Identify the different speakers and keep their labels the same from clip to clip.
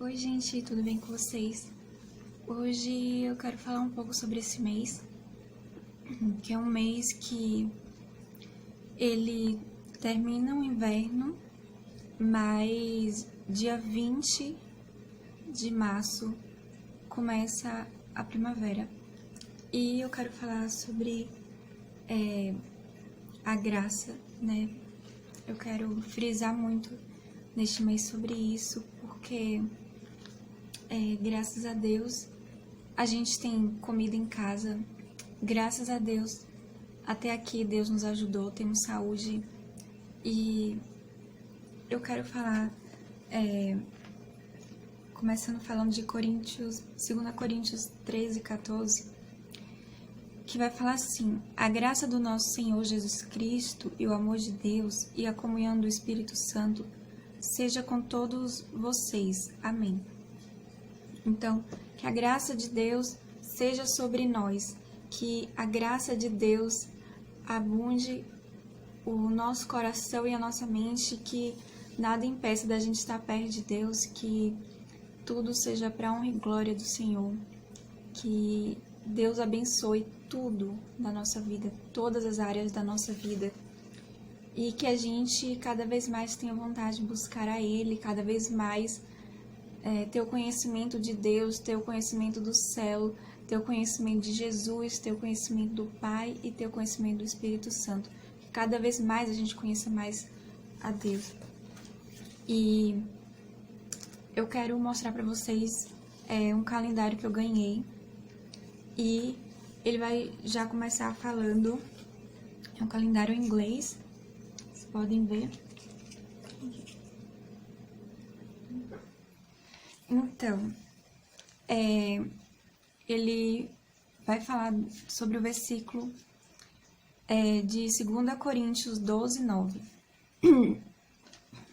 Speaker 1: Oi gente, tudo bem com vocês? Hoje eu quero falar um pouco sobre esse mês, que é um mês que ele termina o inverno, mas dia 20 de março começa a primavera. E eu quero falar sobre a graça, né? Eu quero frisar muito neste mês sobre isso, porque graças a Deus a gente tem comida em casa, graças a Deus até aqui Deus nos ajudou, temos saúde. E eu quero falar, começando falando de 2 Coríntios 13:14, que vai falar assim: a graça do nosso Senhor Jesus Cristo e o amor de Deus e a comunhão do Espírito Santo seja com todos vocês. Amém. Então, que a graça de Deus seja sobre nós, que a graça de Deus abunde o nosso coração e a nossa mente, que nada impeça da gente estar perto de Deus, que tudo seja para a honra e glória do Senhor, que Deus abençoe tudo na nossa vida, todas as áreas da nossa vida, e que a gente cada vez mais tenha vontade de buscar a Ele, cada vez mais ter o conhecimento de Deus, ter o conhecimento do céu, ter o conhecimento de Jesus, ter o conhecimento do Pai e ter o conhecimento do Espírito Santo. Que cada vez mais a gente conheça mais a Deus. E eu quero mostrar para vocês um calendário que eu ganhei. E ele vai já começar falando. É um calendário em inglês. Vocês podem ver. Então, ele vai falar sobre o versículo de 2 Coríntios 12:9.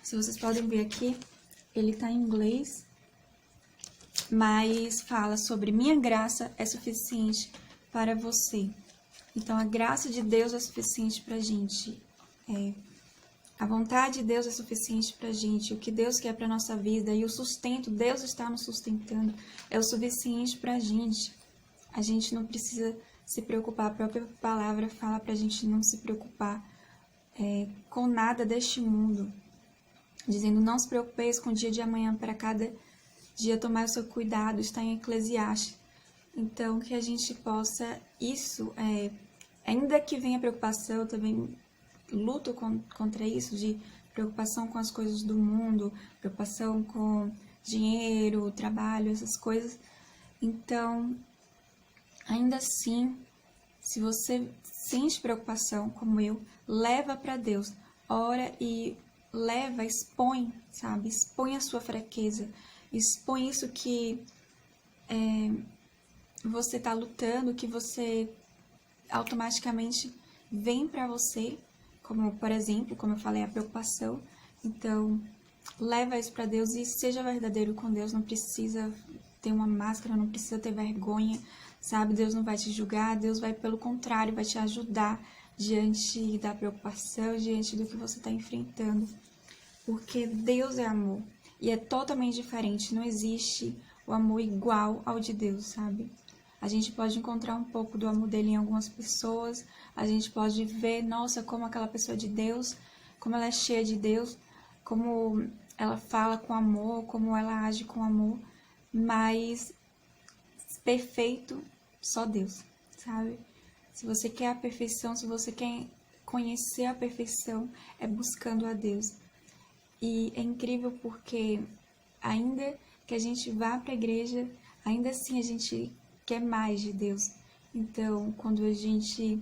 Speaker 1: Se vocês podem ver aqui, ele está em inglês, mas fala sobre minha graça é suficiente para você. Então, a graça de Deus é suficiente para a gente. A vontade de Deus é suficiente para a gente. O que Deus quer para a nossa vida e o sustento, Deus está nos sustentando, é o suficiente para a gente. A gente não precisa se preocupar. A própria palavra fala para a gente não se preocupar com nada deste mundo. Dizendo, não se preocupeis com o dia de amanhã, para cada dia tomar o seu cuidado. Está em Eclesiastes. Então, que a gente possa, ainda que venha preocupação, eu também luto contra isso, de preocupação com as coisas do mundo, preocupação com dinheiro, trabalho, essas coisas. Então, ainda assim, se você sente preocupação, como eu, leva para Deus, ora e expõe, sabe? Expõe a sua fraqueza, expõe isso que você está lutando, que você automaticamente vem para você, como, por exemplo, como eu falei, a preocupação. Então, leva isso para Deus e seja verdadeiro com Deus. Não precisa ter uma máscara, não precisa ter vergonha, sabe? Deus não vai te julgar, Deus vai, pelo contrário, vai te ajudar diante da preocupação, diante do que você está enfrentando. Porque Deus é amor e é totalmente diferente. Não existe o amor igual ao de Deus, sabe? A gente pode encontrar um pouco do amor dele em algumas pessoas, a gente pode ver, nossa, como aquela pessoa é de Deus, como ela é cheia de Deus, como ela fala com amor, como ela age com amor, mas perfeito, só Deus, sabe? Se você quer a perfeição, se você quer conhecer a perfeição, é buscando a Deus. E é incrível porque ainda que a gente vá para a igreja, ainda assim a gente quer mais de Deus. Então, quando a gente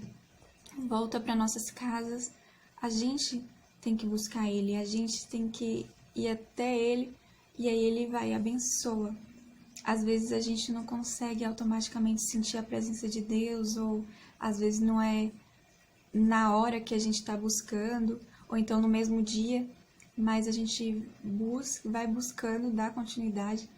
Speaker 1: volta para nossas casas, a gente tem que buscar Ele, a gente tem que ir até Ele, e aí Ele vai e abençoa. Às vezes a gente não consegue automaticamente sentir a presença de Deus, ou às vezes não é na hora que a gente está buscando, ou então no mesmo dia, mas a gente vai buscando, dá continuidade,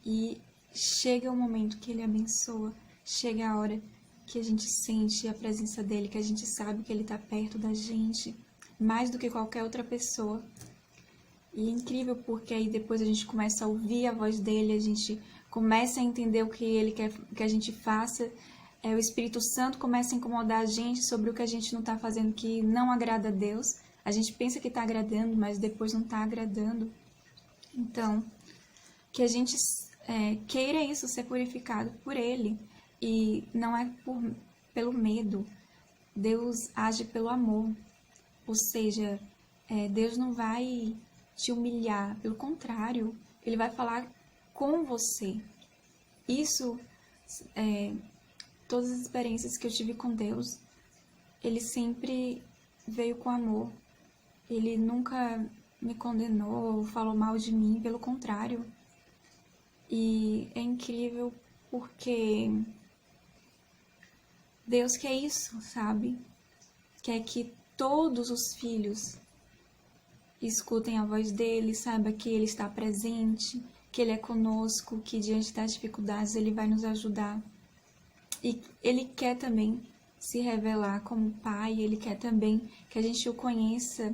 Speaker 1: e chega o momento que Ele abençoa, chega a hora que a gente sente a presença dEle, que a gente sabe que Ele está perto da gente, mais do que qualquer outra pessoa. E é incrível porque aí depois a gente começa a ouvir a voz dele, a gente começa a entender o que ele quer que a gente faça. O Espírito Santo começa a incomodar a gente sobre o que a gente não está fazendo que não agrada a Deus. A gente pensa que está agradando, mas depois não está agradando. Então, que a gente queira isso, ser purificado por Ele. E não é pelo medo. Deus age pelo amor. Ou seja, Deus não vai te humilhar. Pelo contrário, Ele vai falar com você. Isso, todas as experiências que eu tive com Deus, Ele sempre veio com amor. Ele nunca me condenou ou falou mal de mim, pelo contrário. E é incrível porque Deus quer isso, sabe? Quer que todos os filhos escutem a voz dele, saiba que ele está presente, que ele é conosco, que diante das dificuldades ele vai nos ajudar. E ele quer também se revelar como Pai, ele quer também que a gente o conheça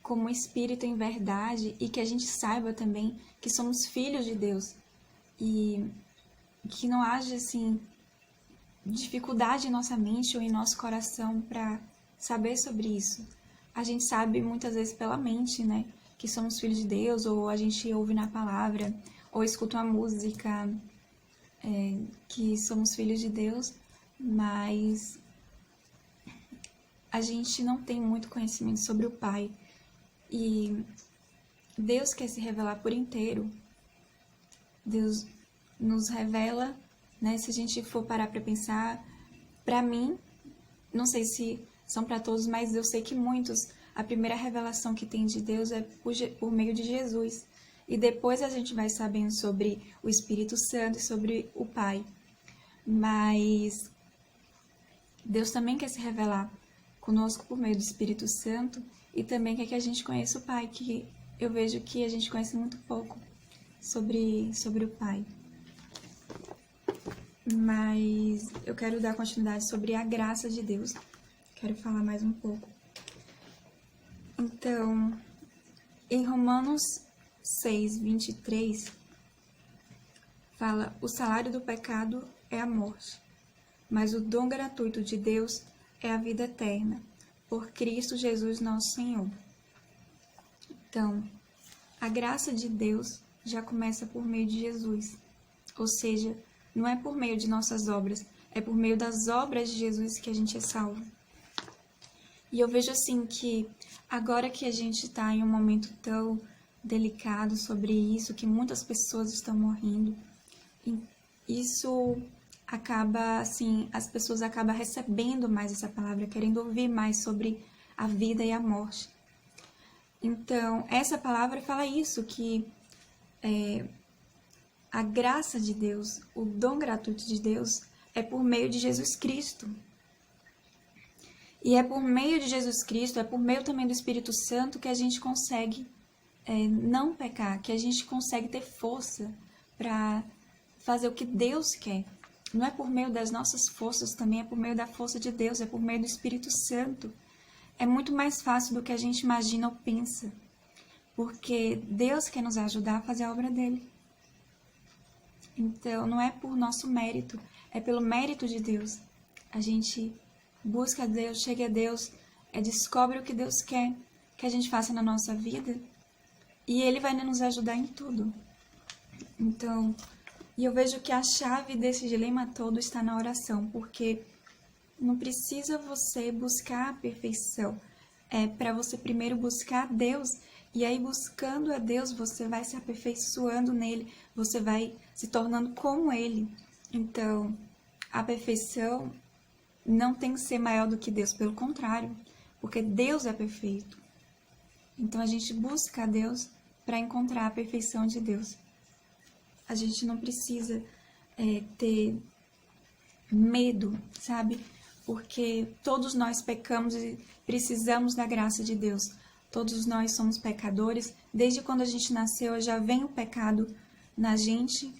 Speaker 1: como Espírito em verdade e que a gente saiba também que somos filhos de Deus e que não haja, assim, dificuldade em nossa mente ou em nosso coração para saber sobre isso. A gente sabe muitas vezes pela mente, né, que somos filhos de Deus, ou a gente ouve na palavra, ou escuta uma música que somos filhos de Deus, mas a gente não tem muito conhecimento sobre o Pai. E Deus quer se revelar por inteiro. Deus nos revela, né? Se a gente for parar para pensar, para mim, não sei se são para todos, mas eu sei que muitos, a primeira revelação que tem de Deus é por meio de Jesus. E depois a gente vai sabendo sobre o Espírito Santo e sobre o Pai. Mas Deus também quer se revelar conosco por meio do Espírito Santo e também quer que a gente conheça o Pai, que eu vejo que a gente conhece muito pouco sobre o Pai. Mas eu quero dar continuidade sobre a graça de Deus. Quero falar mais um pouco. Então, em Romanos 6:23, fala: o salário do pecado é a morte, mas o dom gratuito de Deus é a vida eterna, por Cristo Jesus nosso Senhor. Então, a graça de Deus já começa por meio de Jesus. Ou seja, não é por meio de nossas obras, é por meio das obras de Jesus que a gente é salvo. E eu vejo assim que agora que a gente está em um momento tão delicado sobre isso, que muitas pessoas estão morrendo, isso acaba, assim, as pessoas acabam recebendo mais essa palavra, querendo ouvir mais sobre a vida e a morte. Então, essa palavra fala isso, que a graça de Deus, o dom gratuito de Deus, é por meio de Jesus Cristo. E é por meio de Jesus Cristo, é por meio também do Espírito Santo que a gente consegue não pecar, que a gente consegue ter força para fazer o que Deus quer. Não é por meio das nossas forças, também é por meio da força de Deus, é por meio do Espírito Santo. É muito mais fácil do que a gente imagina ou pensa, porque Deus quer nos ajudar a fazer a obra dele. Então, não é por nosso mérito, é pelo mérito de Deus. A gente busca a Deus, chega a Deus, descobre o que Deus quer que a gente faça na nossa vida e Ele vai nos ajudar em tudo. Então, e eu vejo que a chave desse dilema todo está na oração, porque não precisa você buscar a perfeição. É para você primeiro buscar a Deus, e aí buscando a Deus você vai se aperfeiçoando nele, você vai se tornando como Ele. Então, a perfeição não tem que ser maior do que Deus, pelo contrário, porque Deus é perfeito. Então a gente busca a Deus para encontrar a perfeição de Deus. A gente não precisa ter medo, sabe? Porque todos nós pecamos e precisamos da graça de Deus. Todos nós somos pecadores. Desde quando a gente nasceu, já vem o pecado na gente,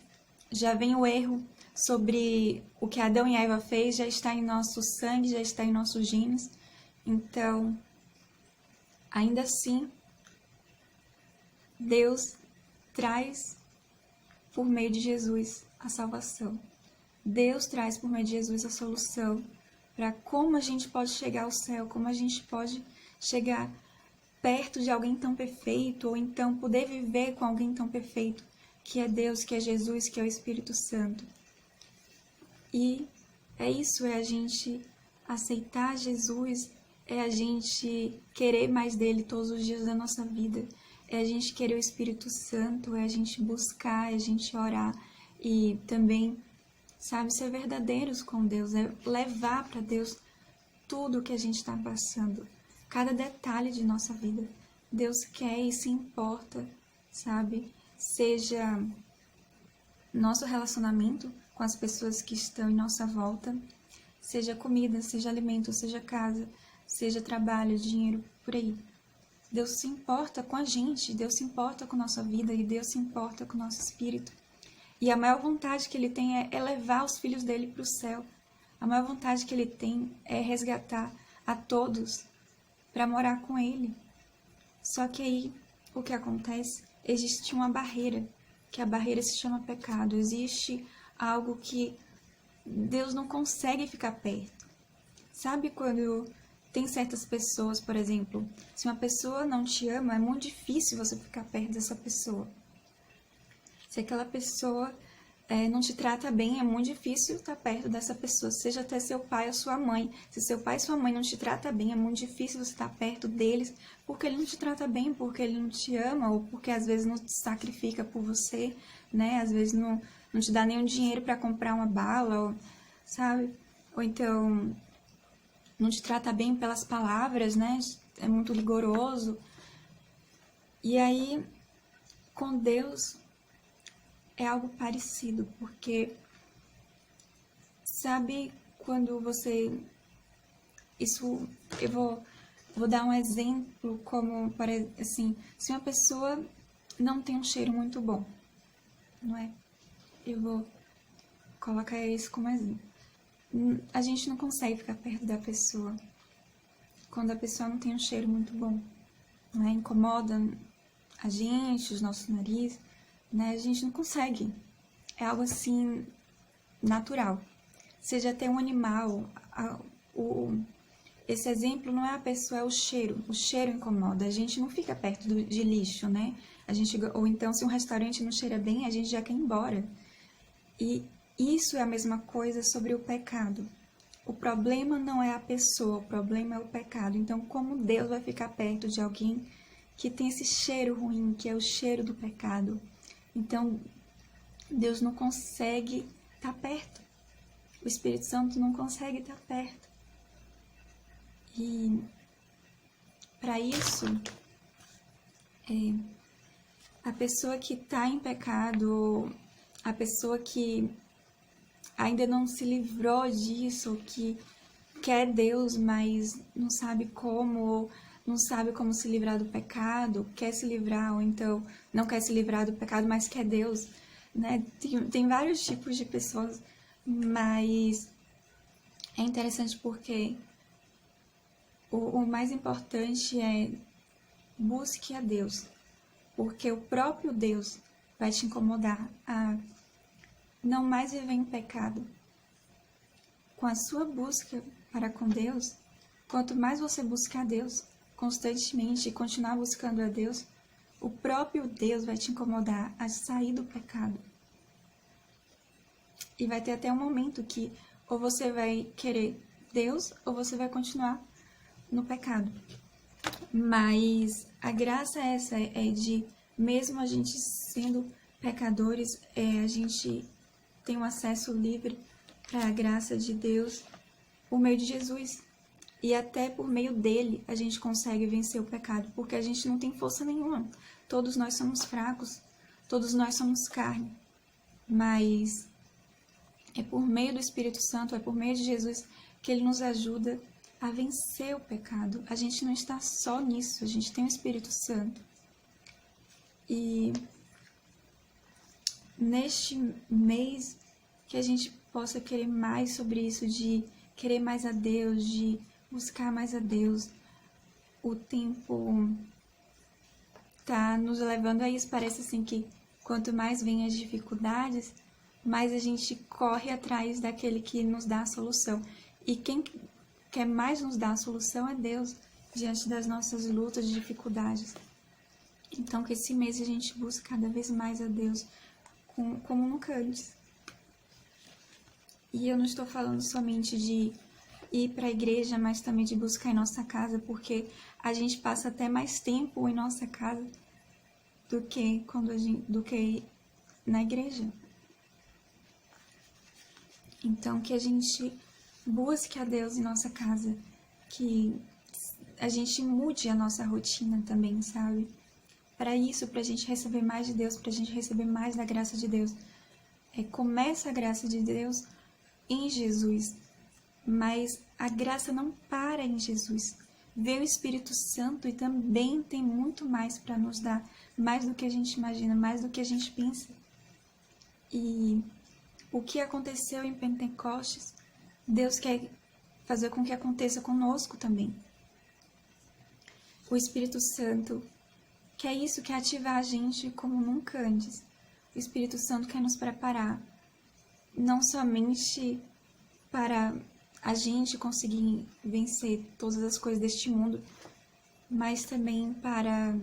Speaker 1: já vem o erro sobre o que Adão e Eva fez, já está em nosso sangue, já está em nossos genes. Então, ainda assim, Deus traz por meio de Jesus a salvação. Deus traz por meio de Jesus a solução para como a gente pode chegar ao céu, como a gente pode chegar perto de alguém tão perfeito, ou então poder viver com alguém tão perfeito, que é Deus, que é Jesus, que é o Espírito Santo. E é isso, é a gente aceitar Jesus, é a gente querer mais dele todos os dias da nossa vida, é a gente querer o Espírito Santo, é a gente buscar, é a gente orar e também, sabe, ser verdadeiros com Deus, é levar para Deus tudo o que a gente está passando, cada detalhe de nossa vida. Deus quer e se importa, sabe? Seja nosso relacionamento com as pessoas que estão em nossa volta, seja comida, seja alimento, seja casa, seja trabalho, dinheiro, por aí. Deus se importa com a gente, Deus se importa com a nossa vida e Deus se importa com o nosso espírito. E a maior vontade que Ele tem é levar os filhos dele para o céu. A maior vontade que Ele tem é resgatar a todos para morar com Ele. Só que aí, o que acontece? Existe uma barreira, que a barreira se chama pecado. Existe algo que Deus não consegue ficar perto. Sabe quando tem certas pessoas, por exemplo, se uma pessoa não te ama, é muito difícil você ficar perto dessa pessoa. Se aquela pessoa não te trata bem, é muito difícil estar perto dessa pessoa, seja até seu pai ou sua mãe. Se seu pai e sua mãe não te tratam bem, é muito difícil você estar perto deles, porque ele não te trata bem, porque ele não te ama, ou porque às vezes não se sacrifica por você, né? Às vezes não te dá nenhum dinheiro para comprar uma bala, ou, sabe? Ou então não te trata bem pelas palavras, né? É muito rigoroso. E aí, com Deus é algo parecido, porque sabe quando você... Isso, eu vou dar um exemplo como, assim, se uma pessoa não tem um cheiro muito bom, não é? Eu vou colocar isso como exemplo. A gente não consegue ficar perto da pessoa quando a pessoa não tem um cheiro muito bom, não é? Incomoda a gente, os nossos narizes, né? A gente não consegue. É algo assim natural. Seja até um animal. Esse exemplo não é a pessoa, é o cheiro. O cheiro incomoda. A gente não fica perto de lixo, né? Ou então, se um restaurante não cheira bem, a gente já quer ir embora. E isso é a mesma coisa sobre o pecado. O problema não é a pessoa, o problema é o pecado. Então, como Deus vai ficar perto de alguém que tem esse cheiro ruim, que é o cheiro do pecado? Então, Deus não consegue estar perto. O Espírito Santo não consegue estar perto. E, para isso, a pessoa que está em pecado, a pessoa que ainda não se livrou disso, que quer Deus, mas não sabe como, ou não sabe como se livrar do pecado, quer se livrar, ou então não quer se livrar do pecado, mas quer Deus, né? Tem vários tipos de pessoas, mas é interessante porque o mais importante é busque a Deus, porque o próprio Deus vai te incomodar a não mais viver em pecado. Com a sua busca para com Deus, quanto mais você buscar a Deus constantemente e continuar buscando a Deus, o próprio Deus vai te incomodar a sair do pecado. E vai ter até um momento que ou você vai querer Deus ou você vai continuar no pecado. Mas a graça é essa, é de, mesmo a gente sendo pecadores, a gente tem um acesso livre para a graça de Deus por meio de Jesus. E até por meio dele a gente consegue vencer o pecado, porque a gente não tem força nenhuma. Todos nós somos fracos, todos nós somos carne. Mas é por meio do Espírito Santo, é por meio de Jesus que ele nos ajuda a vencer o pecado. A gente não está só nisso, a gente tem o Espírito Santo. E neste mês que a gente possa querer mais sobre isso, de querer mais a Deus, de buscar mais a Deus. O tempo tá nos levando a isso. Parece assim que quanto mais vêm as dificuldades, mais a gente corre atrás daquele que nos dá a solução. E quem quer mais nos dar a solução é Deus, diante das nossas lutas e dificuldades. Então, que esse mês a gente busque cada vez mais a Deus, como nunca antes. E eu não estou falando somente de ir para a igreja, mas também de buscar em nossa casa, porque a gente passa até mais tempo em nossa casa do que na igreja. Então, que a gente busque a Deus em nossa casa, que a gente mude a nossa rotina também, sabe? Para isso, para a gente receber mais de Deus, para a gente receber mais da graça de Deus. Começa a graça de Deus em Jesus, mas a graça não para em Jesus. Vem o Espírito Santo e também tem muito mais para nos dar, mais do que a gente imagina, mais do que a gente pensa. E o que aconteceu em Pentecostes, Deus quer fazer com que aconteça conosco também. O Espírito Santo quer isso, quer ativar a gente como nunca antes. O Espírito Santo quer nos preparar, não somente para a gente conseguir vencer todas as coisas deste mundo, mas também para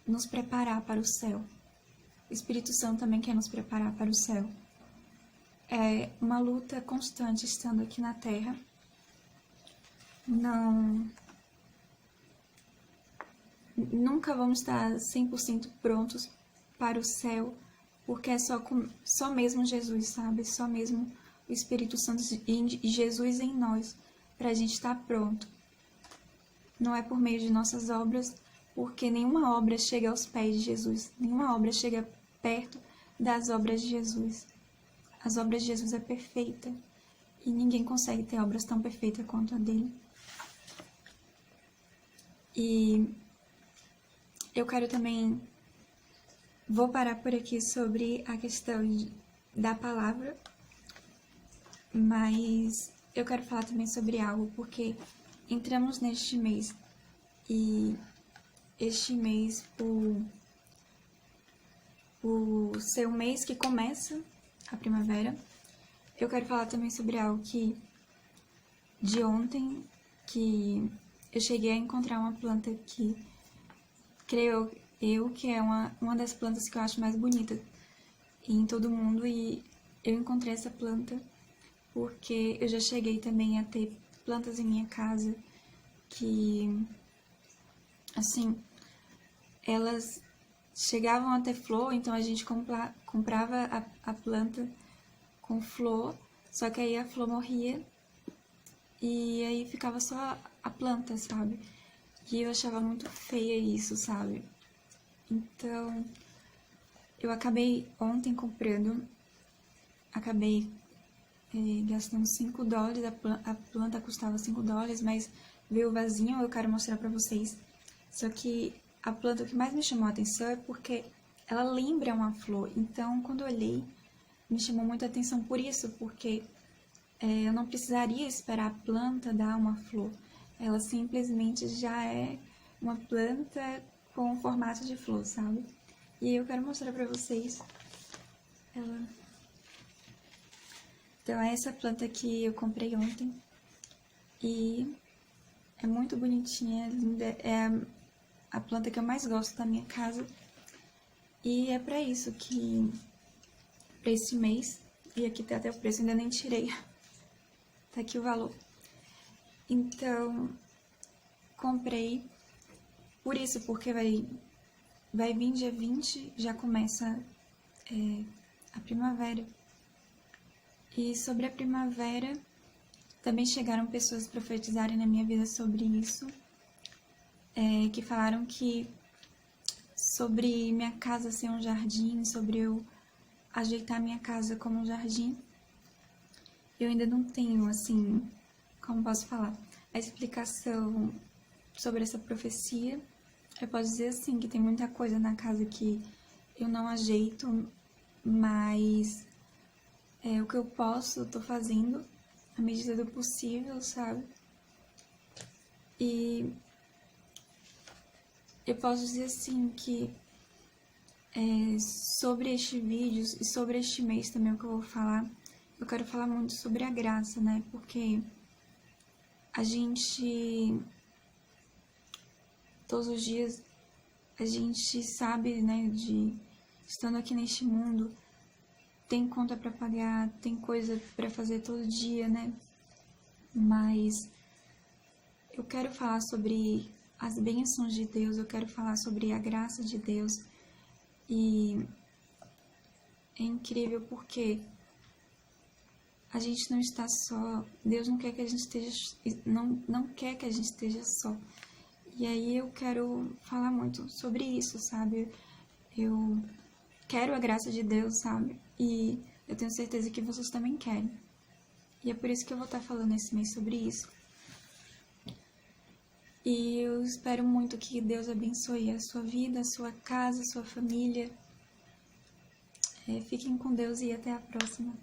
Speaker 1: nos preparar para o céu. O Espírito Santo também quer nos preparar para o céu. É uma luta constante estando aqui na Terra. Nunca vamos estar 100% prontos para o céu, porque é só mesmo Jesus, sabe? Só mesmo o Espírito Santo e Jesus em nós, para a gente estar pronto. Não é por meio de nossas obras, porque nenhuma obra chega aos pés de Jesus, nenhuma obra chega perto das obras de Jesus. As obras de Jesus é perfeita e ninguém consegue ter obras tão perfeitas quanto a dele. E eu quero também, vou parar por aqui sobre a questão da palavra, mas eu quero falar também sobre algo, porque entramos neste mês e este mês, o seu mês que começa a primavera, eu quero falar também sobre algo que de ontem, que eu cheguei a encontrar uma planta que creio eu que é uma das plantas que eu acho mais bonita em todo o mundo, e eu encontrei essa planta porque eu já cheguei também a ter plantas em minha casa que, assim, elas chegavam a ter flor, então a gente comprava a planta com flor, só que aí a flor morria e aí ficava só a planta, sabe? E eu achava muito feia isso, sabe? Então, eu acabei ontem comprando, gastando $5, a planta custava $5, mas veio vazio, eu quero mostrar pra vocês. Só que a planta que mais me chamou a atenção é porque ela lembra uma flor. Então, quando eu olhei, me chamou muita atenção por isso, porque eu não precisaria esperar a planta dar uma flor. Ela simplesmente já é uma planta com formato de flor, sabe? E eu quero mostrar pra vocês ela. Então, é essa planta que eu comprei ontem. E é muito bonitinha, é linda. É a planta que eu mais gosto da minha casa. E é pra isso que, pra esse mês, e aqui tá até o preço, ainda nem tirei. Tá aqui o valor. Então, comprei por isso, porque vai vir dia 20, já começa a primavera. E sobre a primavera, também chegaram pessoas profetizarem na minha vida sobre isso, que falaram que sobre minha casa ser um jardim, sobre eu ajeitar minha casa como um jardim. Eu ainda não tenho, assim, como posso falar, a explicação sobre essa profecia. Eu posso dizer, assim, que tem muita coisa na casa que eu não ajeito, mas o que eu posso, eu tô fazendo à medida do possível, sabe? E eu posso dizer assim que sobre este vídeo e sobre este mês também o que eu vou falar, eu quero falar muito sobre a graça, né? Porque a gente, todos os dias, a gente sabe, né, estando aqui neste mundo, tem conta para pagar, tem coisa para fazer todo dia, né? Mas eu quero falar sobre as bênçãos de Deus, eu quero falar sobre a graça de Deus. E é incrível porque a gente não está só, Deus não quer que a gente esteja, não quer que a gente esteja só. E aí eu quero falar muito sobre isso, sabe? Eu quero a graça de Deus, sabe? E eu tenho certeza que vocês também querem. E é por isso que eu vou estar falando esse mês sobre isso. E eu espero muito que Deus abençoe a sua vida, a sua casa, a sua família. Fiquem com Deus e até a próxima.